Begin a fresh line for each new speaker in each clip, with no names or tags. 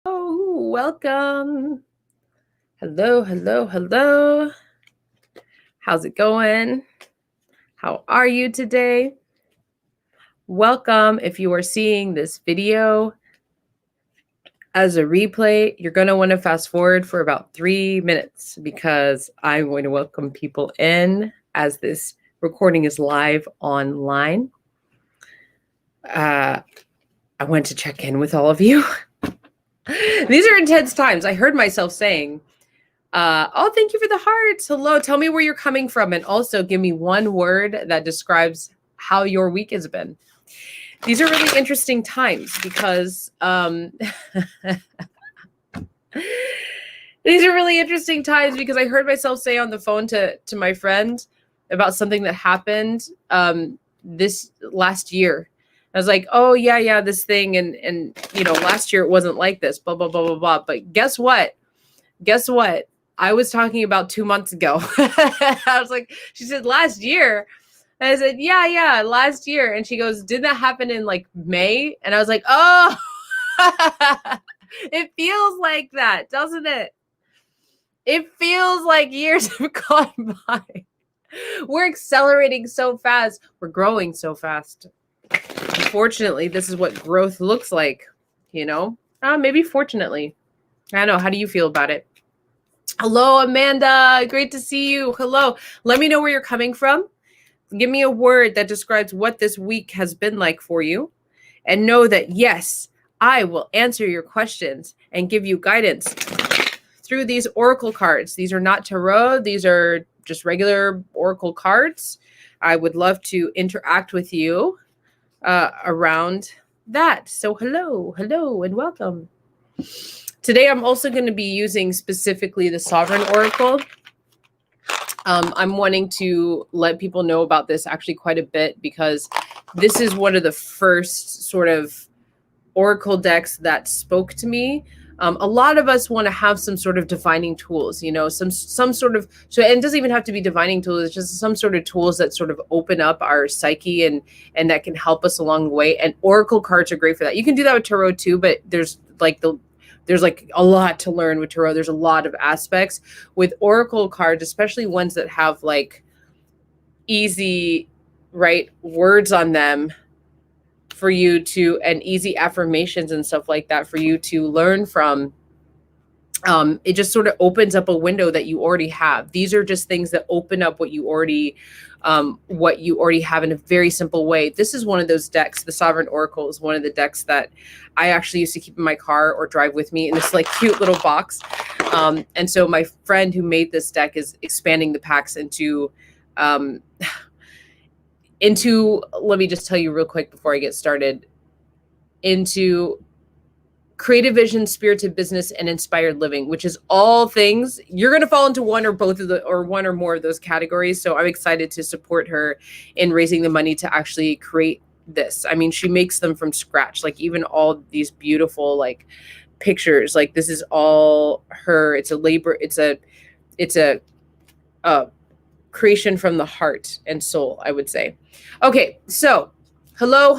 Oh, welcome. Hello, hello, hello. How's it going? How are you today? Welcome. If you are seeing this video as a replay, you're going to want to fast forward for about 3 minutes because I'm going to welcome people in as this recording is live online. I want to check in with all of you. These are intense times. I heard myself saying, oh, thank you for the hearts. Hello. Tell me where you're coming from. And also give me one word that describes how your week has been. These are really interesting times because these are really interesting times because I heard myself say on the phone to my friend about something that happened this last year. I was like, oh, yeah, this thing. And last year it wasn't like this, blah, blah, blah, blah, blah. But guess what? I was talking about 2 months ago. I was like, she said last year. And I said, yeah, last year. And she goes, didn't that happen in like May? And I was like, oh, it feels like that, doesn't it? It feels like years have gone by. We're accelerating so fast. We're growing so fast. Unfortunately, this is what growth looks like, maybe fortunately. I don't know. How do you feel about it? Hello, Amanda. Great to see you. Hello. Let me know where you're coming from. Give me a word that describes what this week has been like for you. And know that, yes, I will answer your questions and give you guidance through these oracle cards. These are not tarot. These are just regular oracle cards. I would love to interact with you around that. So hello, and welcome. Today, I'm also going to be using specifically the Sovereign Oracle. I'm wanting to let people know about this actually quite a bit because this is one of the first sort of oracle decks that spoke to me. A lot of us want to have some sort of divining tools, some sort of, so and it doesn't even have to be divining tools, it's just some sort of tools that sort of open up our psyche and that can help us along the way. And oracle cards are great for that. You can do that with tarot too, but there's a lot to learn with tarot. There's a lot of aspects with oracle cards, especially ones that have like easy, right, words on them for you to, and easy affirmations and stuff like that for you to learn from. It just sort of opens up a window that you already have. These are just things that open up what you already have in a very simple way. This is one of those decks. The Sovereign Oracle is one of the decks that I actually used to keep in my car or drive with me in this like cute little box. And so my friend who made this deck is expanding the packs into, let me just tell you real quick before I get started, into creative vision, spirited business, and inspired living, which is all things. You're going to fall into one or both of one or more of those categories. So I'm excited to support her in raising the money to actually create this. I mean, she makes them from scratch, like even all these beautiful like pictures, like this is all her. It's a creation from the heart and soul, I would say. Okay, so hello.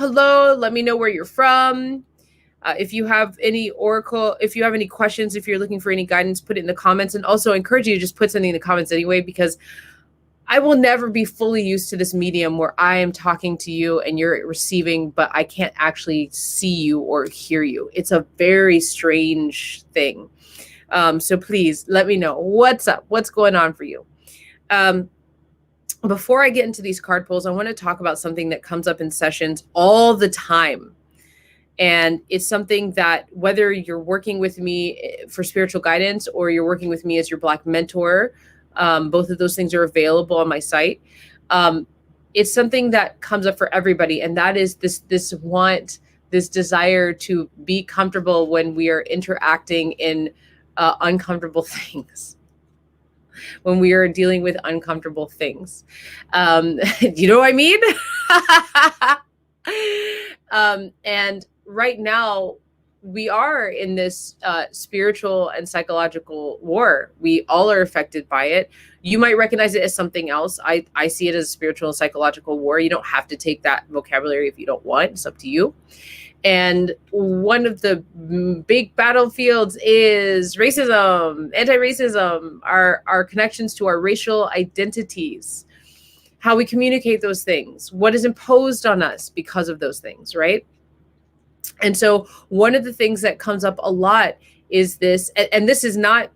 Let me know where you're from. If you have any questions, if you're looking for any guidance, put it in the comments. And also I encourage you to just put something in the comments anyway, because I will never be fully used to this medium where I am talking to you and you're receiving, but I can't actually see you or hear you. It's a very strange thing. So please let me know what's up, what's going on for you. Before I get into these card pulls, I want to talk about something that comes up in sessions all the time. And it's something that whether you're working with me for spiritual guidance or you're working with me as your Black mentor, both of those things are available on my site. It's something that comes up for everybody. And that is this desire to be comfortable when we are interacting in uncomfortable things. When we are dealing with uncomfortable things. You know what I mean? And right now, we are in this spiritual and psychological war. We all are affected by it. You might recognize it as something else. I see it as a spiritual and psychological war. You don't have to take that vocabulary if you don't want. It's up to you. And one of the big battlefields is racism, anti-racism, our connections to our racial identities, how we communicate those things, what is imposed on us because of those things, right? And so one of the things that comes up a lot is this, and this is not,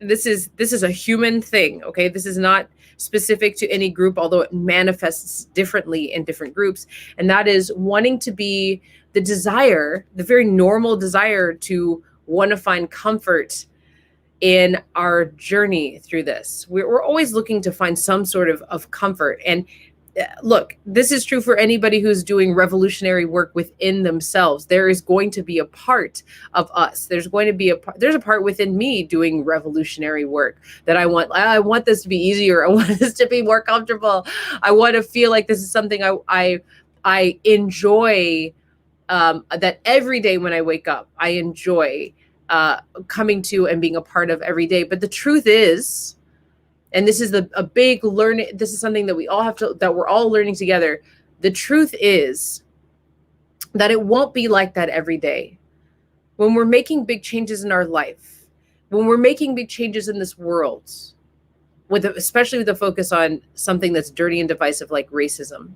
this is a human thing, okay? This is not specific to any group, although it manifests differently in different groups. And that is wanting to be the desire, the very normal desire to want to find comfort in our journey through this. We're always looking to find some sort of comfort. And look, this is true for anybody who's doing revolutionary work within themselves. There is going to be a part of us. There's going to be there's a part within me doing revolutionary work that I want this to be easier. I want this to be more comfortable. I want to feel like this is something I enjoy, that every day when I wake up, I enjoy coming to and being a part of every day. But the truth is, and this is a big learning, this is something that we all have to, that we're all learning together. The truth is that it won't be like that every day. When we're making big changes in our life, when we're making big changes in this world, especially with a focus on something that's dirty and divisive like racism,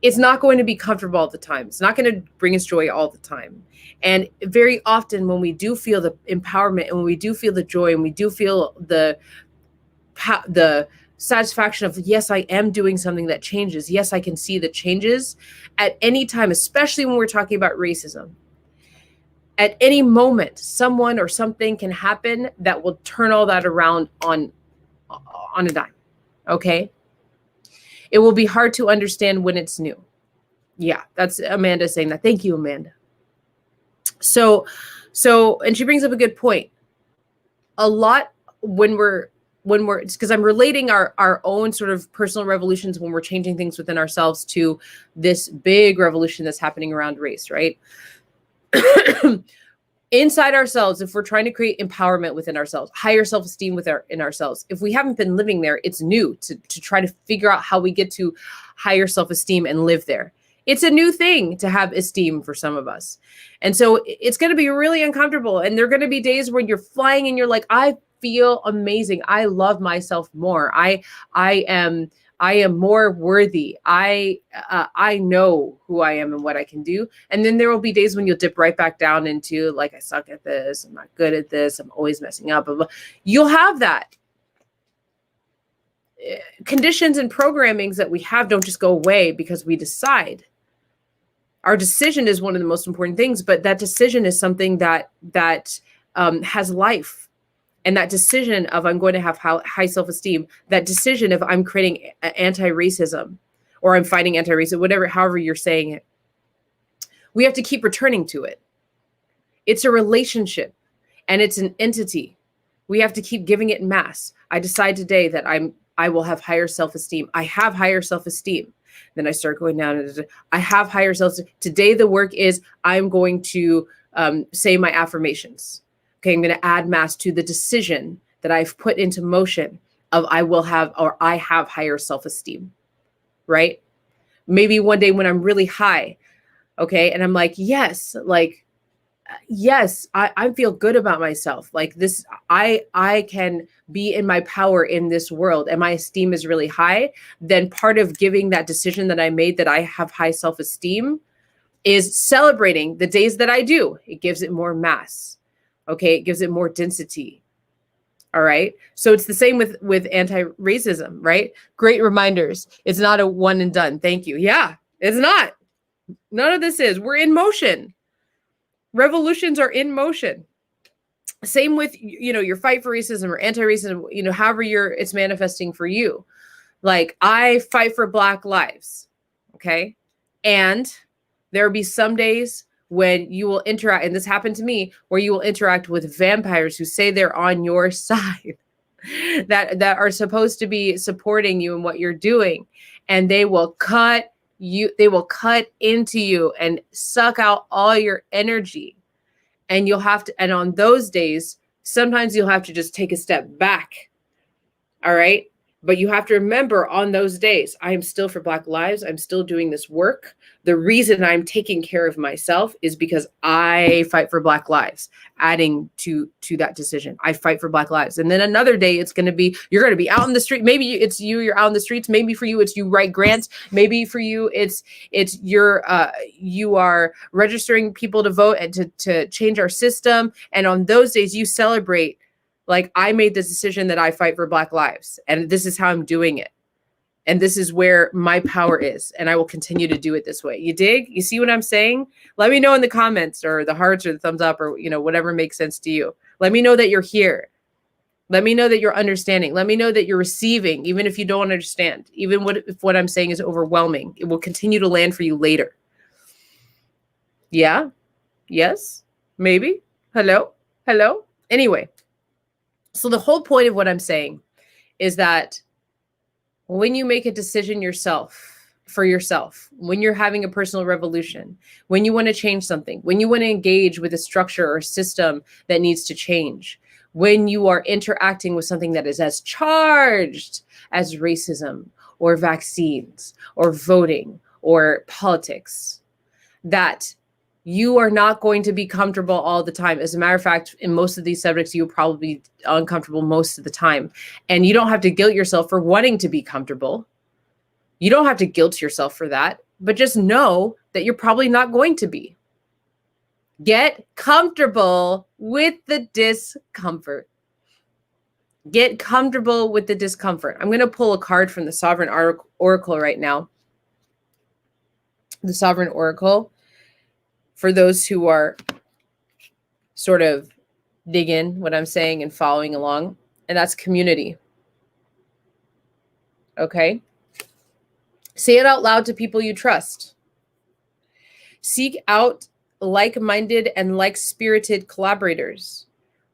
it's not going to be comfortable all the time. It's not going to bring us joy all the time. And very often when we do feel the empowerment and when we do feel the joy and we do feel the satisfaction of, yes, I am doing something that changes. Yes, I can see the changes at any time, especially when we're talking about racism. At any moment, someone or something can happen that will turn all that around on a dime. Okay. It will be hard to understand when it's new. Yeah, that's Amanda saying that. Thank you, Amanda. So, and she brings up a good point. A lot when we're, because I'm relating our own sort of personal revolutions when we're changing things within ourselves to this big revolution that's happening around race, right? Inside ourselves, if we're trying to create empowerment within ourselves, higher self-esteem in ourselves, if we haven't been living there, it's new to try to figure out how we get to higher self-esteem and live there. It's a new thing to have esteem for some of us. And so it's going to be really uncomfortable. And there are going to be days when you're flying and you're like, I feel amazing. I love myself more. I am more worthy. I know who I am and what I can do. And then there will be days when you'll dip right back down into like, I suck at this. I'm not good at this. I'm always messing up. You'll have that. Conditions and programmings that we have don't just go away because we decide. Our decision is one of the most important things, but that decision is something that has life. And that decision of I'm going to have high self-esteem, that decision of I'm creating anti-racism or I'm fighting anti-racism, whatever, however you're saying it, we have to keep returning to it. It's a relationship and it's an entity. We have to keep giving it mass. I decide today that I will have higher self-esteem. I have higher self-esteem. Then I start going down. I have higher self-esteem. Today the work is I'm going to say my affirmations. Okay, I'm going to add mass to the decision that I've put into motion of I have higher self-esteem, right? Maybe one day when I'm really high, okay, and I'm like, yes, I feel good about myself. Like this, I can be in my power in this world and my esteem is really high. Then part of giving that decision that I made that I have high self-esteem is celebrating the days that I do. It gives it more mass. Okay, it gives it more density. All right. So it's the same with anti-racism, right? Great reminders. It's not a one and done. Thank you. Yeah, it's not. None of this is. We're in motion. Revolutions are in motion. Same with, your fight for racism or anti-racism, however it's manifesting for you. Like I fight for Black lives. Okay. And there'll be some days when you will interact, and this happened to me, where you will interact with vampires who say they're on your side, that are supposed to be supporting you in what you're doing. And they will cut into you and suck out all your energy. And you'll have to, and on those days, sometimes you'll have to just take a step back. All right. But you have to remember, on those days, I am still for Black lives. I'm still doing this work. The reason I'm taking care of myself is because I fight for Black lives, adding to that decision. I fight for Black lives. And then another day, it's going to be, you're going to be out in the street. Maybe it's you're out in the streets. Maybe for you, it's you write grants. Maybe for you, it's you are registering people to vote and to change our system. And on those days, you celebrate, like, I made this decision that I fight for Black lives, and this is how I'm doing it. And this is where my power is, and I will continue to do it this way. You dig? You see what I'm saying? Let me know in the comments, or the hearts, or the thumbs up, or, you know, whatever makes sense to you. Let me know that you're here. Let me know that you're understanding. Let me know that you're receiving, even if you don't understand. Even if what I'm saying is overwhelming, it will continue to land for you later. Yeah? Yes? Maybe? Hello? Hello? Anyway. So the whole point of what I'm saying is that when you make a decision for yourself, when you're having a personal revolution, when you want to change something, when you want to engage with a structure or system that needs to change, when you are interacting with something that is as charged as racism or vaccines or voting or politics, that you are not going to be comfortable all the time. As a matter of fact, in most of these subjects, you'll probably be uncomfortable most of the time. And you don't have to guilt yourself for wanting to be comfortable. You don't have to guilt yourself for that, but just know that you're probably not going to be. Get comfortable with the discomfort. Get comfortable with the discomfort. I'm going to pull a card from the Sovereign Oracle right now. The Sovereign Oracle, for those who are sort of digging what I'm saying and following along, and that's community. Okay? Say it out loud to people you trust. Seek out like-minded and like-spirited collaborators.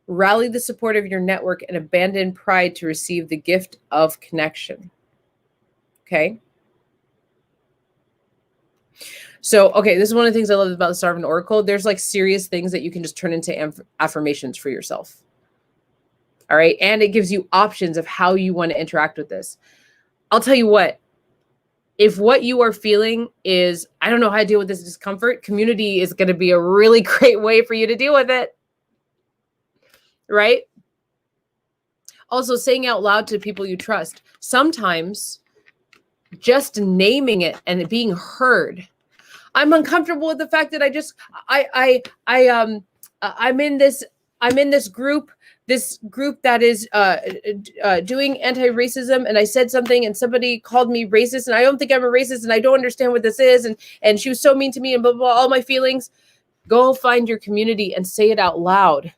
Rally the support of your network and abandon pride to receive the gift of connection. Okay? So, okay, this is one of the things I love about the Sovereign Oracle. There's like serious things that you can just turn into affirmations for yourself. All right. And it gives you options of how you want to interact with this. I'll tell you what, if what you are feeling is, I don't know how to deal with this discomfort, community is going to be a really great way for you to deal with it. Right? Also, saying out loud to people you trust. Sometimes just naming it and it being heard. I'm uncomfortable with the fact that I'm in this group that is doing anti-racism, and I said something and somebody called me racist, and I don't think I'm a racist, and I don't understand what this is, and she was so mean to me, and blah, blah, blah, all my feelings. Go find your community and say it out loud.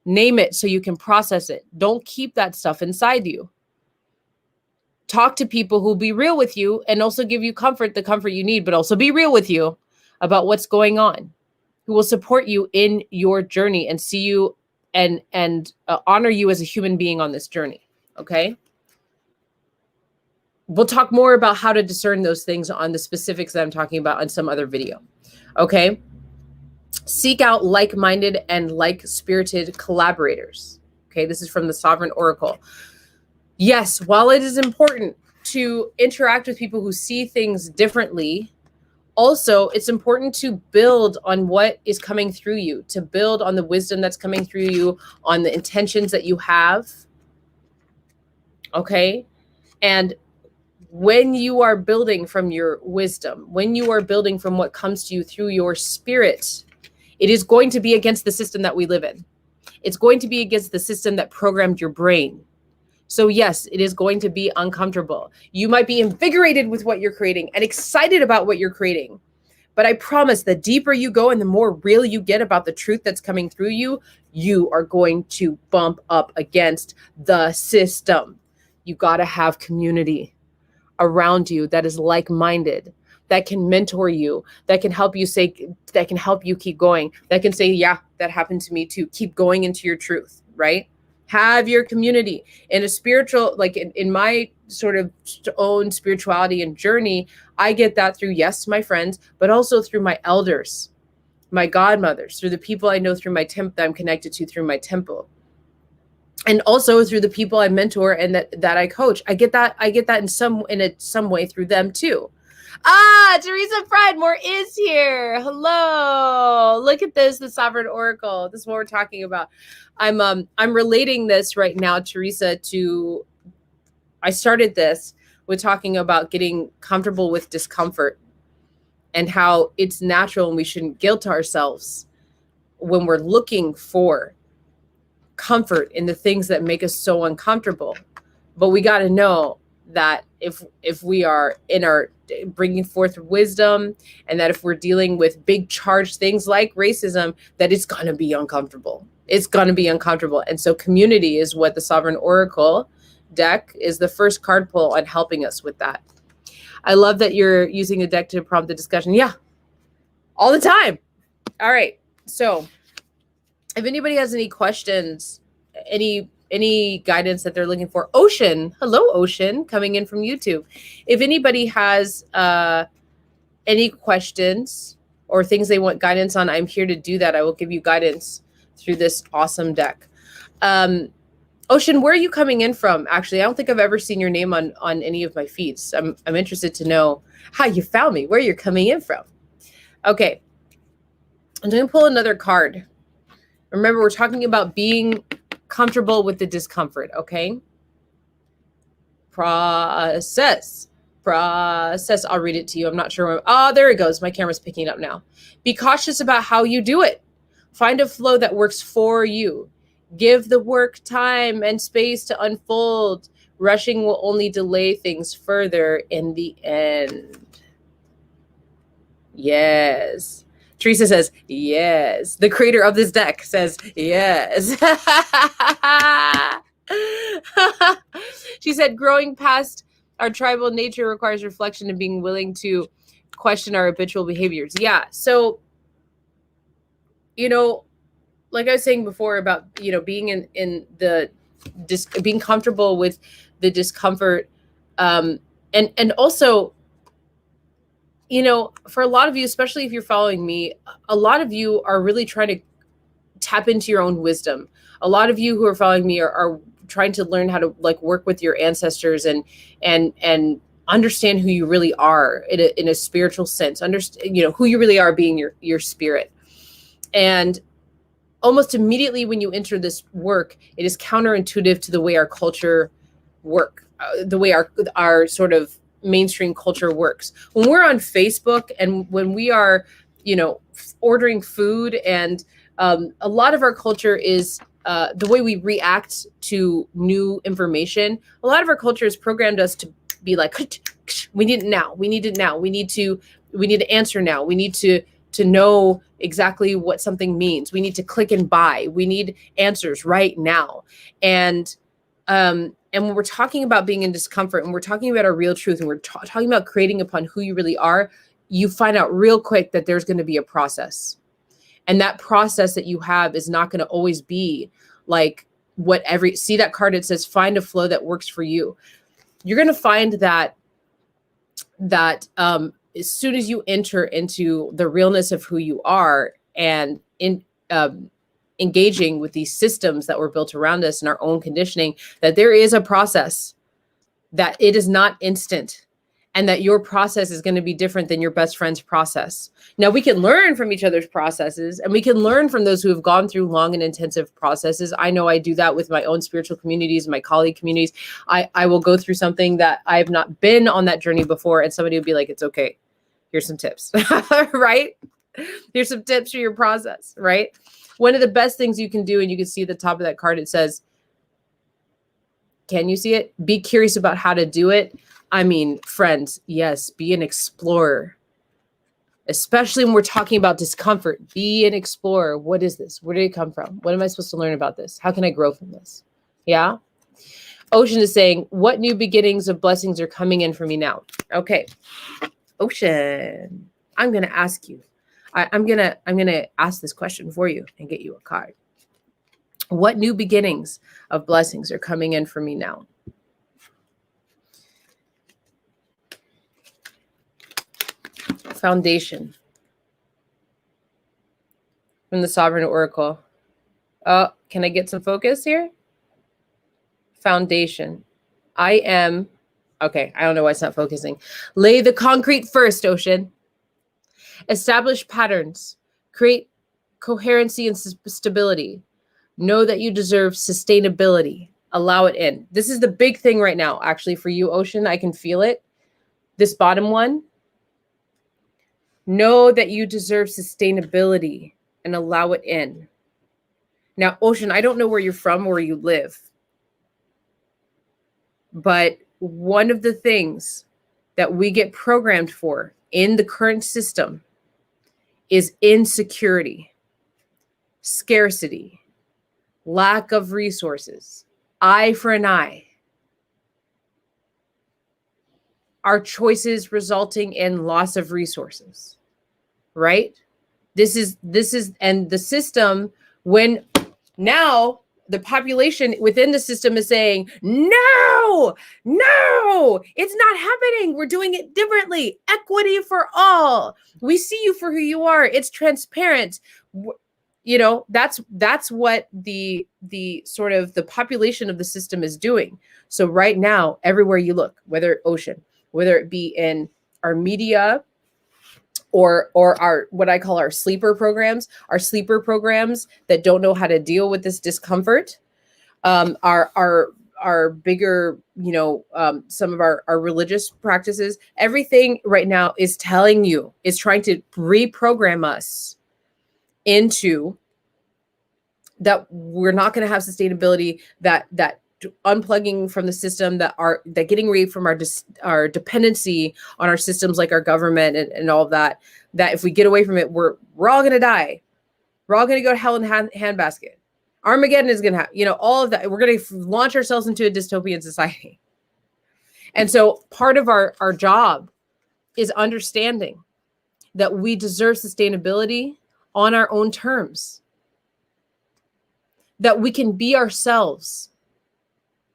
Name it so you can process it. Don't keep that stuff inside you. Talk to people who'll be real with you and also give you the comfort you need, but also be real with you about what's going on, who will support you in your journey and see you and honor you as a human being on this journey. Okay. We'll talk more about how to discern those things on the specifics that I'm talking about on some other video. Okay. Seek out like-minded and like-spirited collaborators. Okay. This is from the Sovereign Oracle. Yes, while it is important to interact with people who see things differently, also it's important to build on what is coming through you, to build on the wisdom that's coming through you, on the intentions that you have. Okay? And when you are building from your wisdom, when you are building from what comes to you through your spirit, it is going to be against the system that we live in. It's going to be against the system that programmed your brain. So yes, it is going to be uncomfortable. You might be invigorated with what you're creating and excited about what you're creating. But I promise the deeper you go and the more real you get about the truth that's coming through you, you are going to bump up against the system. You got to have community around you that is like-minded, that can mentor you, that can help you keep going, that can say, yeah, that happened to me too. Keep going into your truth, right? Have your community in a spiritual, like in my sort of own spirituality and journey. I get that through, yes, my friends, but also through my elders, my godmothers, through the people I know through my temple that I'm connected to through my temple. and also through the people I mentor and that I coach. I get that in some way through them too. Teresa Fredmore is here. Hello. Look at this, the Sovereign Oracle. This is what we're talking about. I'm relating this right now, Teresa, to I started this with talking about getting comfortable with discomfort and how it's natural and we shouldn't guilt ourselves when we're looking for comfort in the things that make us so uncomfortable. But we got to know that if we are in our bringing forth wisdom, and that if we're dealing with big charged things like racism, that it's going to be uncomfortable. It's going to be uncomfortable. And so community is what the Sovereign Oracle deck is the first card pull on helping us with that. I love that you're using a deck to prompt the discussion. Yeah, all the time. All right. So if anybody has any questions, any guidance that they're looking for, Ocean, hello, Ocean, coming in from YouTube. If anybody has any questions or things they want guidance on, I'm here to do that. I will give you guidance through this awesome deck. Ocean, where are you coming in from? Actually, I don't think I've ever seen your name on any of my feeds. I'm interested to know how you found me, where you're coming in from. Okay, I'm going to pull another card. Remember, we're talking about being comfortable with the discomfort, okay? Process. I'll read it to you. I'm not sure. There it goes. My camera's picking it up now. Be cautious about how you do it. Find a flow that works for you. Give the work time and space to unfold. Rushing will only delay things further in the end. Yes. Teresa says, yes. The creator of this deck says, yes. She said, growing past our tribal nature requires reflection and being willing to question our habitual behaviors. Yeah. So, like I was saying before about, being in the being comfortable with the discomfort. And also, for a lot of you, especially if you're following me, a lot of you are really trying to tap into your own wisdom. A lot of you who are following me are trying to learn how to work with your ancestors and understand who you really are in a spiritual sense. Understand, who you really are, being your spirit. And almost immediately when you enter this work, it is counterintuitive to the way our culture work, the way our sort of mainstream culture works. When we're on Facebook and when we are, ordering food, and a lot of our culture is the way we react to new information. A lot of our culture has programmed us to be like, we need it now. We need it now. We need to answer now. We need to know exactly what something means. We need to click and buy. We need answers right now. And when we're talking about being in discomfort, and we're talking about our real truth, and we're talking about creating upon who you really are, you find out real quick that there's going to be a process. And that process that you have is not going to always be like see that card, it says, find a flow that works for you. You're going to find that as soon as you enter into the realness of who you are and engaging with these systems that were built around us and our own conditioning, that there is a process, that it is not instant, and that your process is going to be different than your best friend's process. Now, we can learn from each other's processes, and we can learn from those who have gone through long and intensive processes. I know I do that with my own spiritual communities, my colleague communities. I will go through something that I have not been on that journey before, and somebody will be like, it's okay. Here's some tips, right? Here's some tips for your process, right? One of the best things you can do, and you can see at the top of that card, it says, can you see it? Be curious about how to do it. I mean, friends, yes, be an explorer. Especially when we're talking about discomfort, be an explorer. What is this? Where did it come from? What am I supposed to learn about this? How can I grow from this? Yeah. Ocean is saying, what new beginnings of blessings are coming in for me now? Okay. Ocean, I'm going to ask you. I'm going to ask this question for you and get you a card. What new beginnings of blessings are coming in for me now? Foundation from the Sovereign Oracle. Oh, can I get some focus here? foundation. Okay, I don't know why it's not focusing. Lay the concrete first, Ocean. Establish patterns. Create coherency and stability. Know that you deserve sustainability. Allow it in. This is the big thing right now, actually, for you, Ocean. I can feel it. This bottom one. Know that you deserve sustainability and allow it in. Now, Ocean, I don't know where you're from or where you live, but one of the things that we get programmed for in the current system is insecurity, scarcity, lack of resources, eye for an eye. Our choices resulting in loss of resources, right? This is, and the system, when now the population within the system is saying, no, it's not happening. We're doing it differently. Equity for all. We see you for who you are. It's transparent. You know, that's what the sort of the population of the system is doing. So right now, everywhere you look, whether Ocean, whether it be in our media, or our what I call our sleeper programs that don't know how to deal with this discomfort, our bigger, you know, some of our religious practices, everything right now is telling you, is trying to reprogram us into that we're not going to have sustainability, that unplugging from the system, that getting away from our dependency on our systems like our government and all of that if we get away from it, we're all going to die. We're all going to go to hell in handbasket. Armageddon is going to happen, you know, all of that. We're going to launch ourselves into a dystopian society. And so part of our job is understanding that we deserve sustainability on our own terms, that we can be ourselves,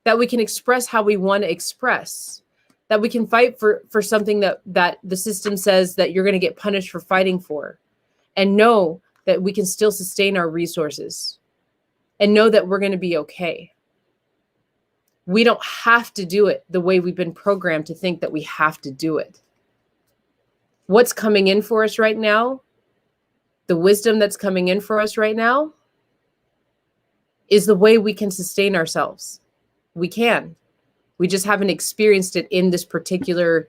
that we can express how we want to express, that we can fight for something that the system says that you're going to get punished for fighting for, and know that we can still sustain our resources, and know that we're going to be okay. We don't have to do it the way we've been programmed to think that we have to do it. What's coming in for us right now, the wisdom that's coming in for us right now, is the way we can sustain ourselves. We can. We just haven't experienced it in this particular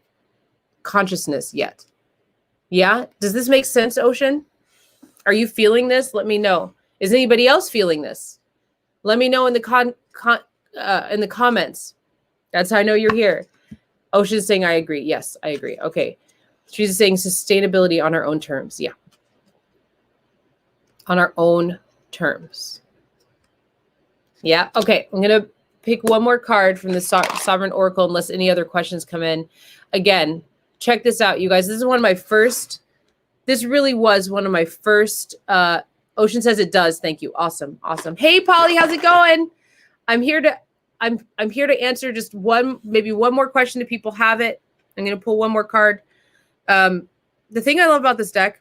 consciousness yet. Yeah? Does this make sense, Ocean? Are you feeling this? Let me know. Is anybody else feeling this? Let me know in the in the comments. That's how I know you're here. Ocean's saying, I agree. Yes, I agree. Okay. She's saying sustainability on our own terms. Yeah. On our own terms. Yeah. Okay. I'm going to pick one more card from the Sovereign Oracle unless any other questions come in. Again, check this out, you guys. This really was one of my first, Ocean says it does. Thank you. Awesome. Hey, Polly, how's it going? I'm here to answer just maybe one more question if people have it. I'm going to pull one more card. The thing I love about this deck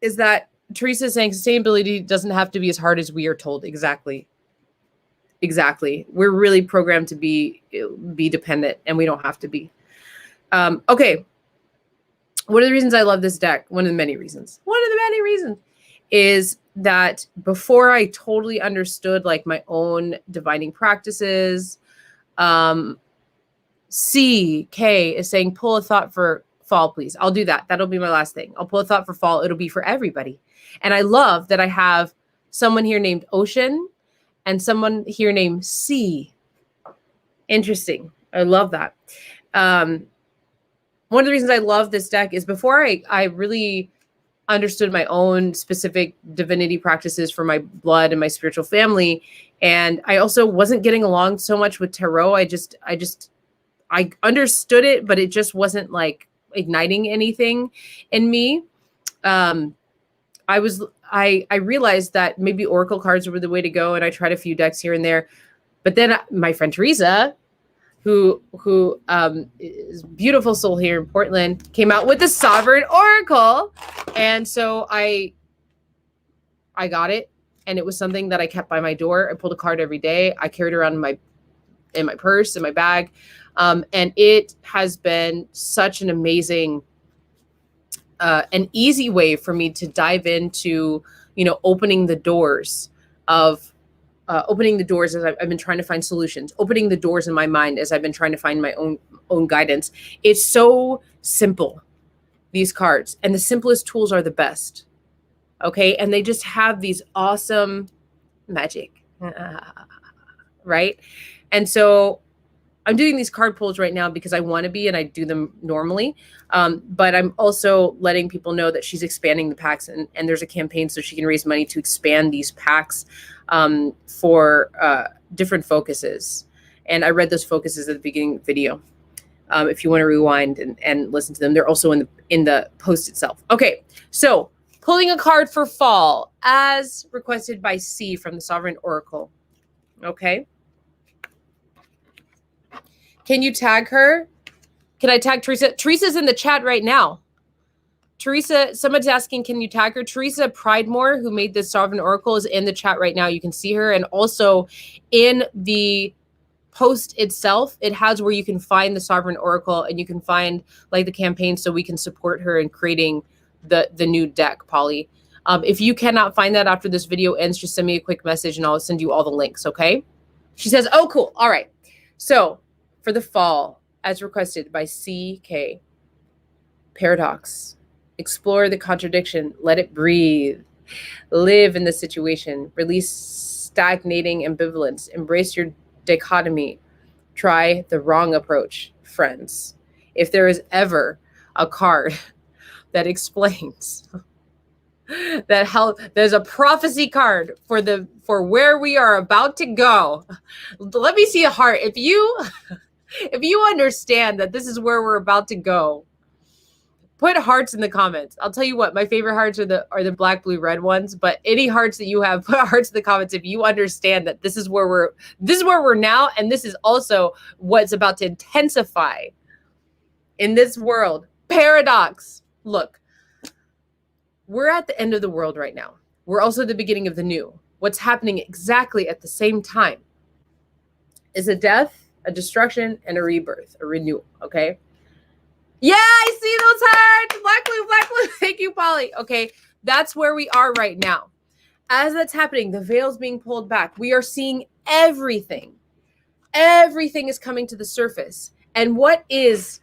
is that Teresa is saying sustainability doesn't have to be as hard as we are told. Exactly. We're really programmed to be dependent, and we don't have to be. Okay. One of the reasons I love this deck, one of the many reasons is that before I totally understood like my own divining practices, CK is saying, pull a thought for fall, please. I'll do that. That'll be my last thing. I'll pull a thought for fall. It'll be for everybody. And I love that I have someone here named Ocean and someone here named C. Interesting. I love that. One of the reasons I love this deck is before I really understood my own specific divinity practices for my blood and my spiritual family. And I also wasn't getting along so much with tarot. I understood it, but it just wasn't like igniting anything in me. I realized that maybe oracle cards were the way to go, and I tried a few decks here and there. But then my friend Teresa, who is a beautiful soul here in Portland, came out with the Sovereign Oracle. And so I got it, and it was something that I kept by my door. I pulled a card every day. I carried around in my in my purse, in my bag. And it has been such an amazing, an easy way for me to dive into, opening the doors of opening the doors as I've been trying to find solutions, opening the doors in my mind as I've been trying to find my own guidance. It's so simple, these cards, and the simplest tools are the best. Okay. And they just have these awesome magic, right? And so I'm doing these card pulls right now because I want to be, and I do them normally. But I'm also letting people know that she's expanding the packs, and there's a campaign so she can raise money to expand these packs for different focuses. And I read those focuses at the beginning of the video. If you want to rewind and listen to them, they're also in the post itself. Okay, so pulling a card for fall as requested by C from the Sovereign Oracle. Okay. Can you tag her? Can I tag Teresa? Teresa's in the chat right now. Teresa, someone's asking, can you tag her? Teresa Pridemore, who made this Sovereign Oracle, is in the chat right now. You can see her. And also in the post itself, it has where you can find the Sovereign Oracle, and you can find like the campaign so we can support her in creating the new deck, Polly. If you cannot find that after this video ends, just send me a quick message and I'll send you all the links, okay? She says, oh, cool. All right. So for the fall, as requested by CK, paradox. Explore the contradiction. Let it breathe. Live in the situation. Release stagnating ambivalence. Embrace your dichotomy. Try the wrong approach, friends. If there is ever a card that explains that how there's a prophecy card for where we are about to go, let me see a heart. If you understand that this is where we're about to go, put hearts in the comments. I'll tell you what, my favorite hearts are the black, blue, red ones, but any hearts that you have, put hearts in the comments if you understand that this is where we're now, and this is also what's about to intensify in this world. Paradox. Look, we're at the end of the world right now. We're also at the beginning of the new. What's happening exactly at the same time is a death, a destruction, and a rebirth, a renewal, okay? Yeah, I see those hearts. Black, blue, black, blue. Thank you, Polly. Okay, that's where we are right now. As that's happening, the veil's being pulled back. We are seeing everything. Everything is coming to the surface. And what is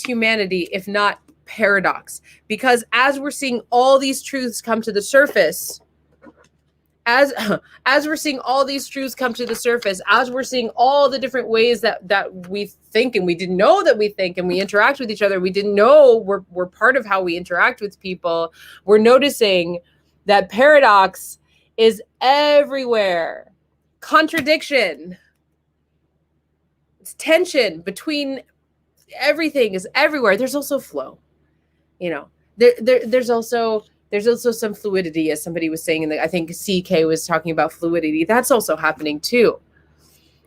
humanity if not paradox? Because as we're seeing all these truths come to the surface, as we're seeing all these truths come to the surface, as we're seeing all the different ways that we think and we didn't know that we think and we interact with each other, we didn't know we're part of how we interact with people, we're noticing that paradox is everywhere. Contradiction. It's tension between everything is everywhere. There's also flow. There's also some fluidity, as somebody was saying, I think CK was talking about fluidity. That's also happening too.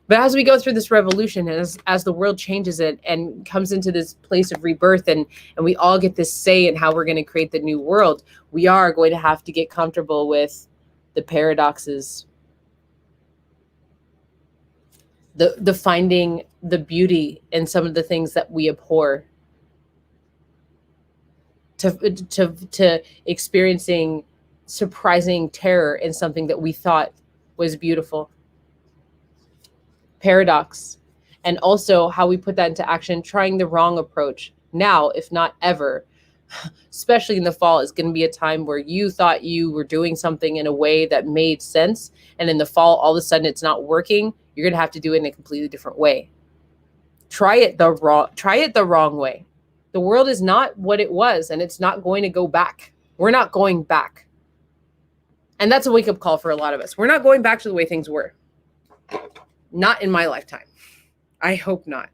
But as we go through this revolution, and as the world changes it and comes into this place of rebirth, and we all get this say in how we're going to create the new world, we are going to have to get comfortable with the paradoxes, the finding the beauty in some of the things that we abhor, to experiencing surprising terror in something that we thought was beautiful. Paradox. And also how we put that into action, trying the wrong approach now, if not ever, especially in the fall, is going to be a time where you thought you were doing something in a way that made sense. And in the fall, all of a sudden it's not working. You're going to have to do it in a completely different way. Try it the wrong way. The world is not what it was, and it's not going to go back. We're not going back. And that's a wake-up call for a lot of us. We're not going back to the way things were. Not in my lifetime. I hope not.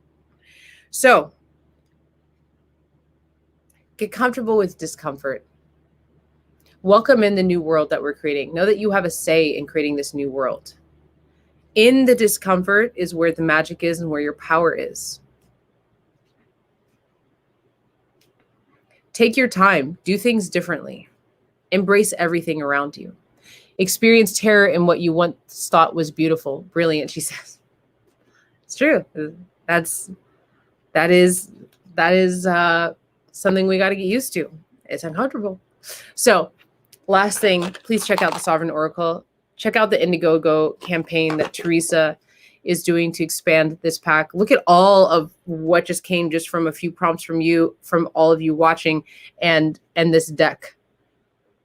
So, get comfortable with discomfort. Welcome in the new world that we're creating. Know that you have a say in creating this new world. In the discomfort is where the magic is and where your power is. Take your time. Do things differently. Embrace everything around you. Experience terror in what you once thought was beautiful. Brilliant, she says. It's true. That's that is something we got to get used to. It's uncomfortable. So, last thing, please check out the Sovereign Oracle. Check out the Indiegogo campaign that Teresa is doing to expand this pack. Look at all of what just came just from a few prompts from you, from all of you watching, and this deck.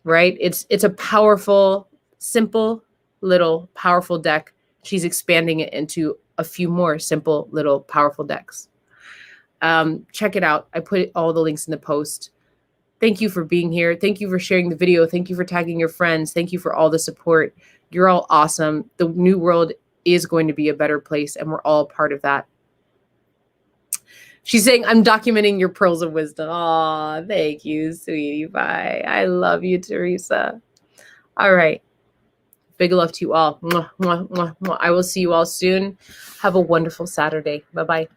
Right? It's a powerful, simple, little powerful deck. She's expanding it into a few more simple, little powerful decks. Check it out. I put all the links in the post. Thank you for being here. Thank you for sharing the video. Thank you for tagging your friends. Thank you for all the support. You're all awesome. The new world is going to be a better place, and we're all part of that. She's saying, I'm documenting your pearls of wisdom. Aw, thank you, sweetie pie. I love you, Teresa. All right. Big love to you all. Mwah, mwah, mwah, mwah. I will see you all soon. Have a wonderful Saturday. Bye-bye.